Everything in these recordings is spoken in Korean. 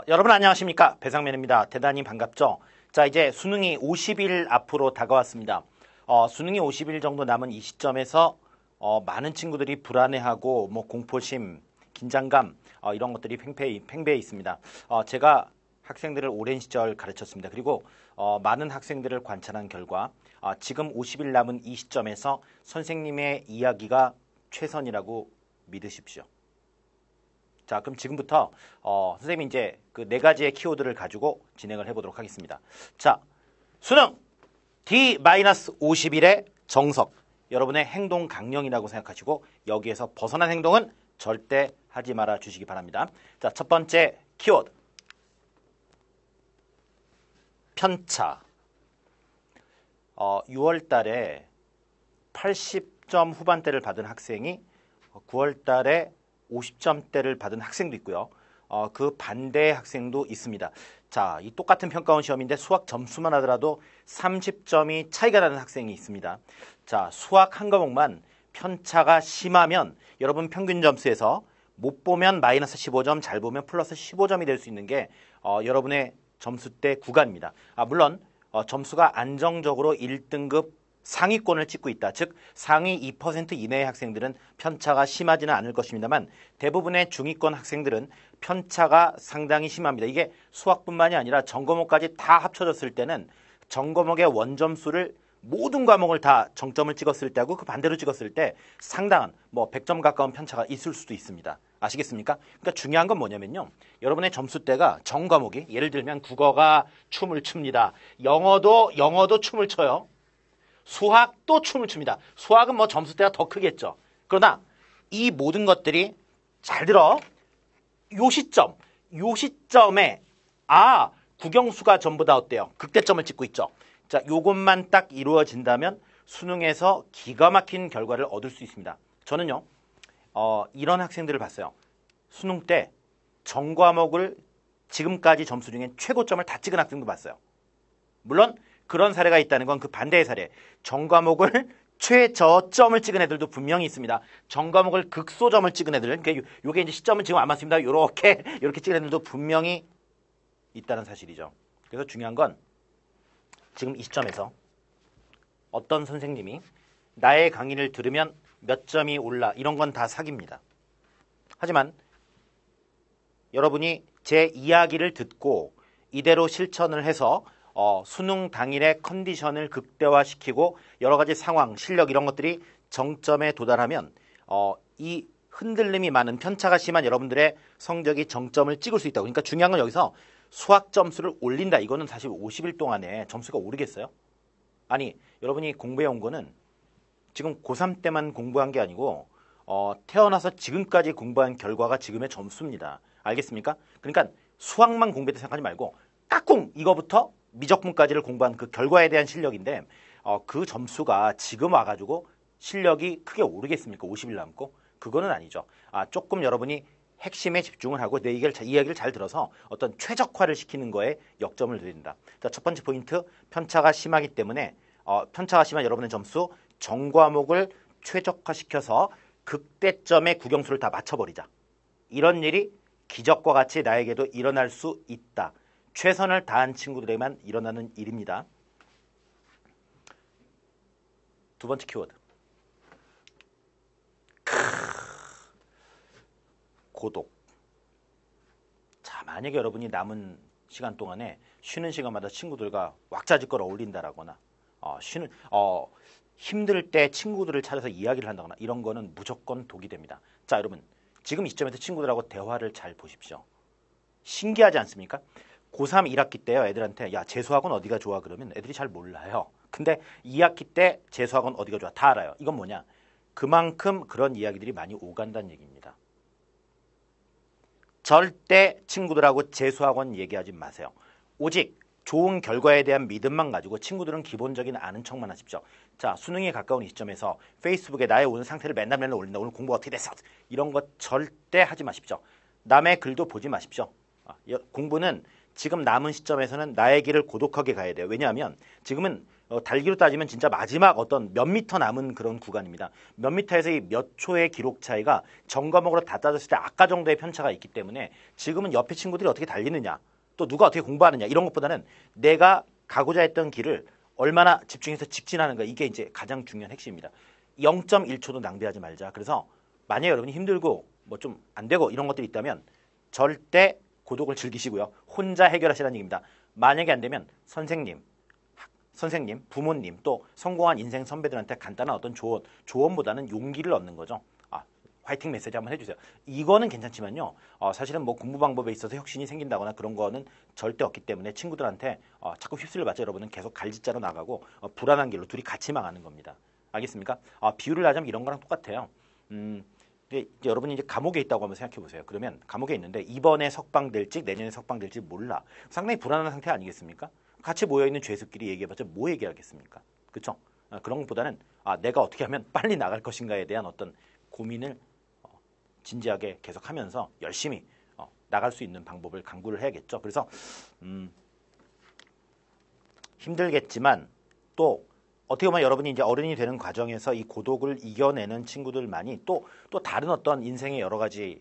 여러분 안녕하십니까? 배상면입니다. 대단히 반갑죠? 자, 이제 수능이 50일 앞으로 다가왔습니다. 수능이 50일 정도 남은 이 시점에서 많은 친구들이 불안해하고 공포심, 긴장감 이런 것들이 팽배해 있습니다. 제가 학생들을 오랜 시절 가르쳤습니다. 그리고 많은 학생들을 관찰한 결과 지금 50일 남은 이 시점에서 선생님의 이야기가 최선이라고 믿으십시오. 자, 그럼 지금부터 선생님이 이제 그 네 가지의 키워드를 가지고 진행을 해보도록 하겠습니다. 자, 수능 D-50일의 정석, 여러분의 행동 강령이라고 생각하시고 여기에서 벗어난 행동은 절대 하지 말아 주시기 바랍니다. 자, 첫 번째 키워드, 편차. 6월 달에 80점 후반대를 받은 학생이 9월 달에 50점대를 받은 학생도 있고요. 그 반대의 학생도 있습니다. 자, 이 똑같은 평가원 시험인데 수학 점수만 하더라도 30점이 차이가 나는 학생이 있습니다. 자, 수학 한 과목만 편차가 심하면 여러분 평균 점수에서 못 보면 마이너스 15점, 잘 보면 플러스 15점이 될 수 있는 게 여러분의 점수대 구간입니다. 물론 점수가 안정적으로 1등급 상위권을 찍고 있다. 즉 상위 2% 이내의 학생들은 편차가 심하지는 않을 것입니다만 대부분의 중위권 학생들은 편차가 상당히 심합니다. 이게 수학뿐만이 아니라 전과목까지 다 합쳐졌을 때는 전과목의 원점수를 모든 과목을 다 정점을 찍었을 때하고 그 반대로 찍었을 때 상당한 100점 가까운 편차가 있을 수도 있습니다. 아시겠습니까? 그러니까 중요한 건 뭐냐면요. 여러분의 점수대가 전 과목이 예를 들면 국어가 춤을 춥니다. 영어도 춤을 춰요. 수학도 춤을 춥니다. 수학은 점수대가 더 크겠죠. 그러나 이 모든 것들이 잘 들어. 요 시점에 국영수가 전부 다 어때요? 극대점을 찍고 있죠. 자, 요것만 딱 이루어진다면 수능에서 기가 막힌 결과를 얻을 수 있습니다. 저는요, 이런 학생들을 봤어요. 수능 때 전 과목을 지금까지 점수 중에 최고점을 다 찍은 학생도 봤어요. 물론 그런 사례가 있다는 건 그 반대의 사례. 전 과목을 최저점을 찍은 애들도 분명히 있습니다. 전 과목을 극소점을 찍은 애들, 그러니까 요게 이제 시점은 지금 안 맞습니다. 요렇게 찍은 애들도 분명히 있다는 사실이죠. 그래서 중요한 건 지금 이 시점에서 어떤 선생님이 나의 강의를 들으면 몇 점이 올라, 이런 건 다 사기입니다. 하지만 여러분이 제 이야기를 듣고 이대로 실천을 해서 수능 당일의 컨디션을 극대화시키고 여러 가지 상황, 실력 이런 것들이 정점에 도달하면 이 흔들림이 많은 편차가 심한 여러분들의 성적이 정점을 찍을 수 있다고. 그러니까 중요한 건 여기서 수학 점수를 올린다. 이거는 사실 50일 동안에 점수가 오르겠어요? 아니, 여러분이 공부해온 거는 지금 고3 때만 공부한 게 아니고 태어나서 지금까지 공부한 결과가 지금의 점수입니다. 알겠습니까? 그러니까 수학만 공부했다 생각하지 말고 까꿍 이거부터 미적분까지를 공부한 그 결과에 대한 실력인데 그 점수가 지금 와가지고 실력이 크게 오르겠습니까? 50일 남고? 그거는 아니죠. 조금 여러분이 핵심에 집중을 하고 내 이야기를 잘 들어서 어떤 최적화를 시키는 거에 역점을 드린다. 자, 첫 번째 포인트, 편차가 심하기 때문에 편차가 심한 여러분의 점수 전 과목을 최적화시켜서 극대점의 국영수를 다 맞춰버리자. 이런 일이 기적과 같이 나에게도 일어날 수 있다. 최선을 다한 친구들에게만 일어나는 일입니다. 두 번째 키워드, 고독. 자, 만약에 여러분이 남은 시간 동안에 쉬는 시간마다 친구들과 왁자지껄 어울린다라거나 힘들 때 친구들을 찾아서 이야기를 한다거나 이런 거는 무조건 독이 됩니다. 자, 여러분 지금 이 시점에서 친구들하고 대화를 잘 보십시오. 신기하지 않습니까? 고3 1학기 때요, 애들한테 야, 재수학원 어디가 좋아? 그러면 애들이 잘 몰라요. 근데 2학기 때 재수학원 어디가 좋아? 다 알아요. 이건 뭐냐? 그만큼 그런 이야기들이 많이 오간다는 얘기입니다. 절대 친구들하고 재수학원 얘기하지 마세요. 오직 좋은 결과에 대한 믿음만 가지고 친구들은 기본적인 아는 척만 하십시오. 자, 수능에 가까운 이 시점에서 페이스북에 나의 오늘 상태를 맨날 올린다. 오늘 공부가 어떻게 됐어? 이런 거 절대 하지 마십시오. 남의 글도 보지 마십시오. 공부는 지금 남은 시점에서는 나의 길을 고독하게 가야 돼요. 왜냐하면 지금은 달기로 따지면 진짜 마지막 어떤 몇 미터 남은 그런 구간입니다. 몇 미터에서 이 몇 초의 기록 차이가 전 과목으로 다 따졌을 때 아까 정도의 편차가 있기 때문에 지금은 옆에 친구들이 어떻게 달리느냐, 또 누가 어떻게 공부하느냐 이런 것보다는 내가 가고자 했던 길을 얼마나 집중해서 직진하는가, 이게 이제 가장 중요한 핵심입니다. 0.1초도 낭비하지 말자. 그래서 만약에 여러분이 힘들고 뭐 좀 안 되고 이런 것들이 있다면 절대 고독을 즐기시고요. 혼자 해결하시라는 얘기입니다. 만약에 안 되면 선생님, 부모님, 또 성공한 인생 선배들한테 간단한 어떤 조언보다는 용기를 얻는 거죠. 화이팅 메시지 한번 해주세요. 이거는 괜찮지만요. 사실은 뭐 공부 방법에 있어서 혁신이 생긴다거나 그런 거는 절대 없기 때문에 친구들한테 자꾸 휩쓸려 봤자 여러분은 계속 갈짓자로 나가고 불안한 길로 둘이 같이 망하는 겁니다. 알겠습니까? 비유를 하자면 이런 거랑 똑같아요. 근데 이제 여러분이 이제 감옥에 있다고 한번 생각해 보세요. 그러면 감옥에 있는데 이번에 석방될지 내년에 석방될지 몰라. 상당히 불안한 상태 아니겠습니까? 같이 모여있는 죄수끼리 얘기해봤자 뭐 얘기하겠습니까? 그렇죠? 그런 것보다는 내가 어떻게 하면 빨리 나갈 것인가에 대한 어떤 고민을 진지하게 계속하면서 열심히 나갈 수 있는 방법을 강구를 해야겠죠. 그래서 힘들겠지만 또 어떻게 보면 여러분이 이제 어른이 되는 과정에서 이 고독을 이겨내는 친구들만이 또 다른 어떤 인생의 여러 가지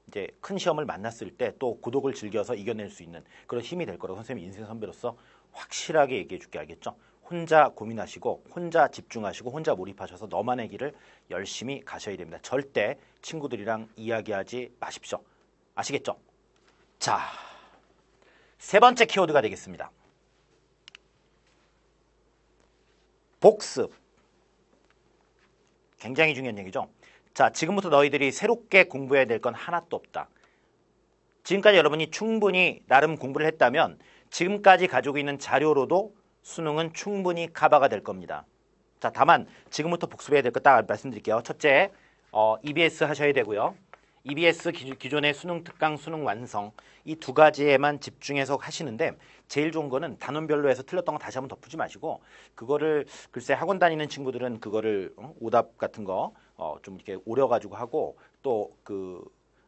이제 큰 시험을 만났을 때 또 고독을 즐겨서 이겨낼 수 있는 그런 힘이 될 거라고 선생님이 인생 선배로서 확실하게 얘기해 줄게. 알겠죠? 혼자 고민하시고 혼자 집중하시고 혼자 몰입하셔서 너만의 길을 열심히 가셔야 됩니다. 절대 친구들이랑 이야기하지 마십시오. 아시겠죠? 자, 세 번째 키워드가 되겠습니다. 복습. 굉장히 중요한 얘기죠. 자, 지금부터 너희들이 새롭게 공부해야 될 건 하나도 없다. 지금까지 여러분이 충분히 나름 공부를 했다면 지금까지 가지고 있는 자료로도 수능은 충분히 커버가 될 겁니다. 자, 다만 지금부터 복습해야 될 거 딱 말씀드릴게요. 첫째, EBS 하셔야 되고요. EBS 기존의 수능 특강, 수능 완성 이 두 가지에만 집중해서 하시는데 제일 좋은 거는 단원별로 해서 틀렸던 거 다시 한번 덧붙지 마시고 그거를 글쎄 학원 다니는 친구들은 그거를 오답 같은 거 좀 이렇게 오려가지고 하고 또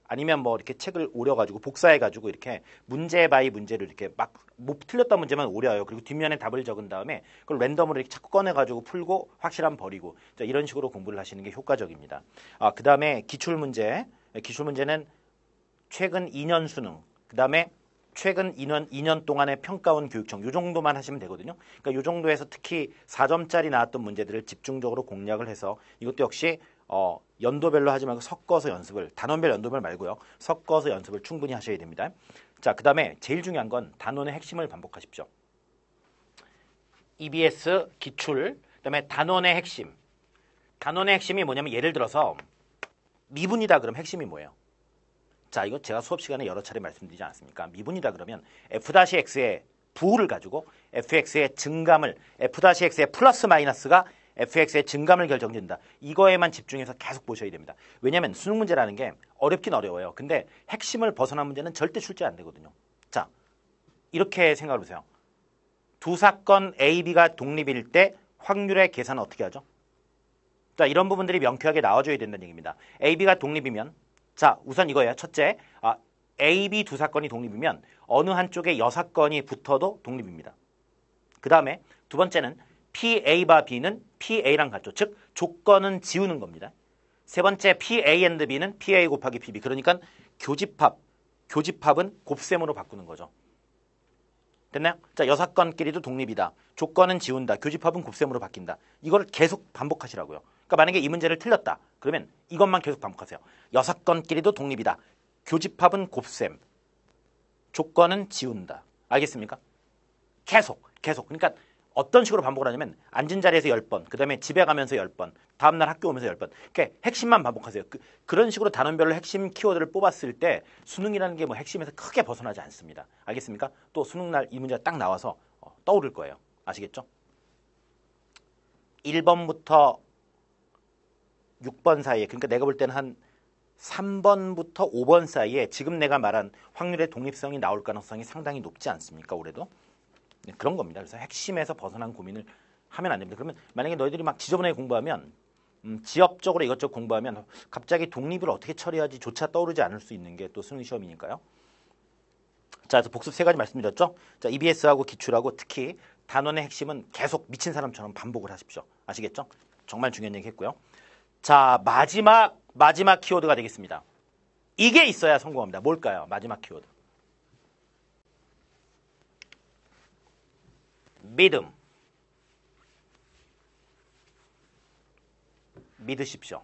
아니면 뭐 이렇게 책을 오려가지고 복사해가지고 이렇게 문제 바이 문제를 이렇게 막 못 틀렸던 문제만 오려요. 그리고 뒷면에 답을 적은 다음에 그걸 랜덤으로 이렇게 자꾸 꺼내가지고 풀고 확실한 버리고 자, 이런 식으로 공부를 하시는 게 효과적입니다. 그 다음에 기출문제는 최근 2년 수능, 그 다음에 최근 2년 동안의 평가원 교육청 이 정도만 하시면 되거든요. 그러니까 이 정도에서 특히 4점짜리 나왔던 문제들을 집중적으로 공략을 해서 이것도 역시 연도별로 하지 말고 섞어서 연습을, 단원별 연도별 말고요. 섞어서 연습을 충분히 하셔야 됩니다. 자, 그 다음에 제일 중요한 건 단원의 핵심을 반복하십시오. EBS, 기출, 그 다음에 단원의 핵심. 단원의 핵심이 뭐냐면 예를 들어서 미분이다 그럼 핵심이 뭐예요? 자, 이거 제가 수업 시간에 여러 차례 말씀드리지 않았습니까? 미분이다 그러면 f-x의 부호를 가지고 fx의 증감을, f-x의 플러스 마이너스가 fx의 증감을 결정짓는다. 이거에만 집중해서 계속 보셔야 됩니다. 왜냐하면 수능 문제라는 게 어렵긴 어려워요. 근데 핵심을 벗어난 문제는 절대 출제 안 되거든요. 자, 이렇게 생각해 보세요. 두 사건 A, B가 독립일 때 확률의 계산은 어떻게 하죠? 자, 이런 부분들이 명쾌하게 나와줘야 된다는 얘기입니다. A, B가 독립이면 자, 우선 이거예요. 첫째, A, B 두 사건이 독립이면 어느 한쪽에 여사건이 붙어도 독립입니다. 그 다음에 두 번째는 PA와 B는 PA랑 같죠. 즉, 조건은 지우는 겁니다. 세 번째, PA and B는 PA 곱하기 PB. 그러니까 교집합은 곱셈으로 바꾸는 거죠. 됐나요? 자, 여사건끼리도 독립이다. 조건은 지운다. 교집합은 곱셈으로 바뀐다. 이걸 계속 반복하시라고요. 그러니까 만약에 이 문제를 틀렸다. 그러면 이것만 계속 반복하세요. 여사건끼리도 독립이다. 교집합은 곱셈. 조건은 지운다. 알겠습니까? 계속. 그러니까 어떤 식으로 반복을 하냐면 앉은 자리에서 10번, 그 다음에 집에 가면서 10번, 다음날 학교 오면서 10번. 그러니까 핵심만 반복하세요. 그런 식으로 단원별로 핵심 키워드를 뽑았을 때 수능이라는 게 뭐 핵심에서 크게 벗어나지 않습니다. 알겠습니까? 또 수능날 이 문제가 딱 나와서 떠오를 거예요. 아시겠죠? 1번부터 6번 사이에, 그러니까 내가 볼 때는 한 3번부터 5번 사이에 지금 내가 말한 확률의 독립성이 나올 가능성이 상당히 높지 않습니까? 올해도? 네, 그런 겁니다. 그래서 핵심에서 벗어난 고민을 하면 안 됩니다. 그러면 만약에 너희들이 막 지저분하게 공부하면 지역적으로 이것저것 공부하면 갑자기 독립을 어떻게 처리하지조차 떠오르지 않을 수 있는 게 또 수능 시험이니까요. 자, 그래서 복습 세 가지 말씀드렸죠. 자, EBS하고 기출하고 특히 단원의 핵심은 계속 미친 사람처럼 반복을 하십시오. 아시겠죠? 정말 중요한 얘기 했고요. 자, 마지막 키워드가 되겠습니다. 이게 있어야 성공합니다. 뭘까요? 마지막 키워드. 믿음. 믿으십시오.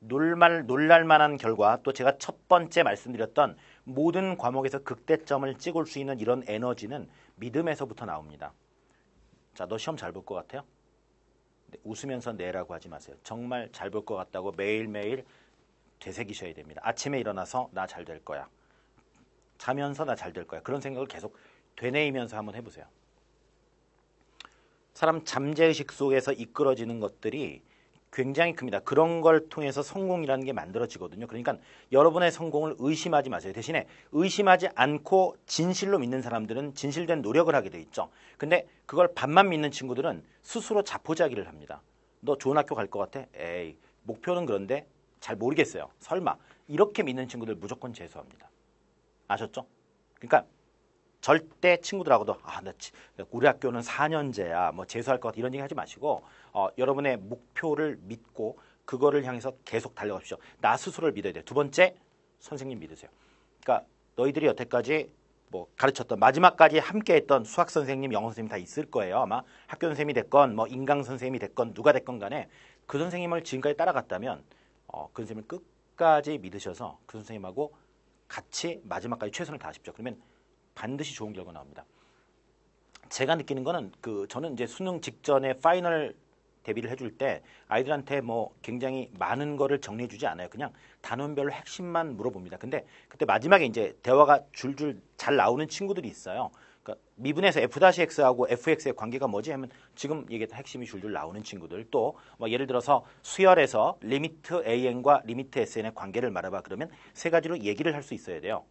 놀랄만한 결과, 또 제가 첫 번째 말씀드렸던 모든 과목에서 극대점을 찍을 수 있는 이런 에너지는 믿음에서부터 나옵니다. 자, 너 시험 잘 볼 것 같아요? 웃으면서 내라고 하지 마세요. 정말 잘 볼 것 같다고 매일매일 되새기셔야 됩니다. 아침에 일어나서 나 잘 될 거야. 자면서 나 잘 될 거야. 그런 생각을 계속 되뇌이면서 한번 해보세요. 사람 잠재의식 속에서 이끌어지는 것들이 굉장히 큽니다. 그런 걸 통해서 성공이라는 게 만들어지거든요. 그러니까 여러분의 성공을 의심하지 마세요. 대신에 의심하지 않고 진실로 믿는 사람들은 진실된 노력을 하게 돼 있죠. 근데 그걸 반만 믿는 친구들은 스스로 자포자기를 합니다. 너 좋은 학교 갈 것 같아? 에이, 목표는 그런데 잘 모르겠어요. 설마. 이렇게 믿는 친구들 무조건 재수합니다. 아셨죠? 그러니까 절대 친구들하고도 우리 학교는 4년제야 뭐 재수할 것 같아 이런 얘기 하지 마시고 여러분의 목표를 믿고 그거를 향해서 계속 달려가십시오. 나 스스로를 믿어야 돼요. 두 번째, 선생님 믿으세요. 그러니까 너희들이 여태까지 뭐 가르쳤던 마지막까지 함께했던 수학 선생님, 영어 선생님 다 있을 거예요. 아마 학교 선생님이 됐건 뭐 인강 선생님이 됐건 누가 됐건 간에 그 선생님을 지금까지 따라갔다면 그 선생님을 끝까지 믿으셔서 그 선생님하고 같이 마지막까지 최선을 다하십시오. 그러면 반드시 좋은 결과 나옵니다. 제가 느끼는 거는 저는 이제 수능 직전에 파이널 대비를 해줄 때 아이들한테 뭐 굉장히 많은 거를 정리해 주지 않아요. 그냥 단원별로 핵심만 물어봅니다. 근데 그때 마지막에 이제 대화가 줄줄 잘 나오는 친구들이 있어요. 그러니까 미분에서 f-x하고 fx의 관계가 뭐지 하면 지금 얘기했던 핵심이 줄줄 나오는 친구들, 또 뭐 예를 들어서 수열에서 리미트 an과 리미트 sn의 관계를 말해봐 그러면 세 가지로 얘기를 할 수 있어야 돼요.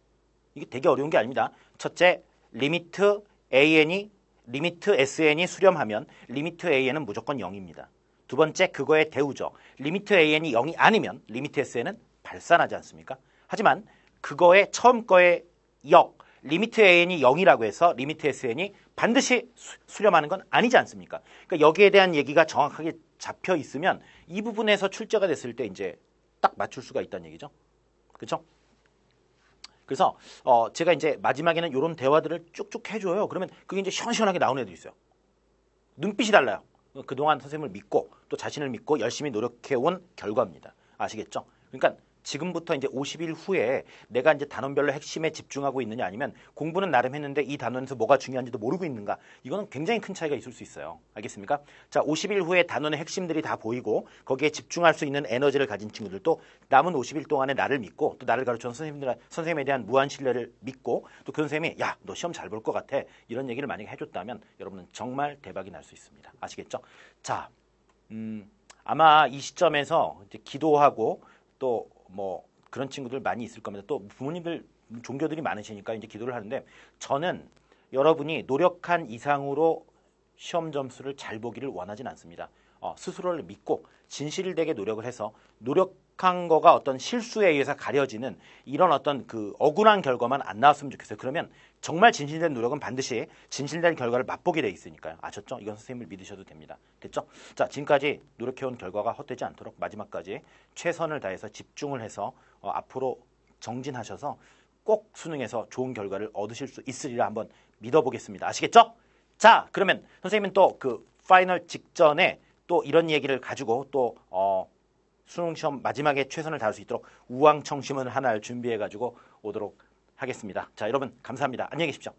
이게 되게 어려운 게 아닙니다. 첫째, 리미트 an이 리미트 sn이 수렴하면 리미트 an은 무조건 0입니다. 두 번째, 그거의 대우죠. 리미트 an이 0이 아니면 리미트 sn은 발산하지 않습니까? 하지만 그거의 처음 거의 역, 리미트 an이 0이라고 해서 리미트 sn이 반드시 수렴하는 건 아니지 않습니까? 그러니까 여기에 대한 얘기가 정확하게 잡혀 있으면 이 부분에서 출제가 됐을 때 이제 딱 맞출 수가 있다는 얘기죠. 그렇죠? 그래서 제가 이제 마지막에는 이런 대화들을 쭉쭉 해줘요. 그러면 그게 이제 시원시원하게 나오는 애들이 있어요. 눈빛이 달라요. 그동안 선생님을 믿고 또 자신을 믿고 열심히 노력해온 결과입니다. 아시겠죠? 그러니까 지금부터 이제 50일 후에 내가 이제 단원별로 핵심에 집중하고 있느냐 아니면 공부는 나름 했는데 이 단원에서 뭐가 중요한지도 모르고 있는가, 이거는 굉장히 큰 차이가 있을 수 있어요. 알겠습니까? 자, 50일 후에 단원의 핵심들이 다 보이고 거기에 집중할 수 있는 에너지를 가진 친구들도 남은 50일 동안에 나를 믿고 또 나를 가르쳐준 선생님에 대한 무한 신뢰를 믿고 또 그 선생님이 야, 너 시험 잘 볼 것 같아 이런 얘기를 만약에 해줬다면 여러분은 정말 대박이 날 수 있습니다. 아시겠죠? 자, 아마 이 시점에서 이제 기도하고 또 뭐 그런 친구들 많이 있을 겁니다. 또 부모님들 종교들이 많으시니까 이제 기도를 하는데, 저는 여러분이 노력한 이상으로 시험 점수를 잘 보기를 원하진 않습니다. 스스로를 믿고 진실되게 노력을 해서 노력한 거가 어떤 실수에 의해서 가려지는 이런 어떤 그 억울한 결과만 안 나왔으면 좋겠어요. 그러면 정말 진실된 노력은 반드시 진실된 결과를 맛보게 돼 있으니까요. 아셨죠? 이건 선생님을 믿으셔도 됩니다. 됐죠? 자, 지금까지 노력해온 결과가 헛되지 않도록 마지막까지 최선을 다해서 집중을 해서 앞으로 정진하셔서 꼭 수능에서 좋은 결과를 얻으실 수 있으리라 한번 믿어보겠습니다. 아시겠죠? 자, 그러면 선생님은 또 그 파이널 직전에 또 이런 얘기를 가지고 또 수능 시험 마지막에 최선을 다할 수 있도록 우왕청심을 하나를 준비해 가지고 오도록 하겠습니다. 자, 여러분 감사합니다. 안녕히 계십시오.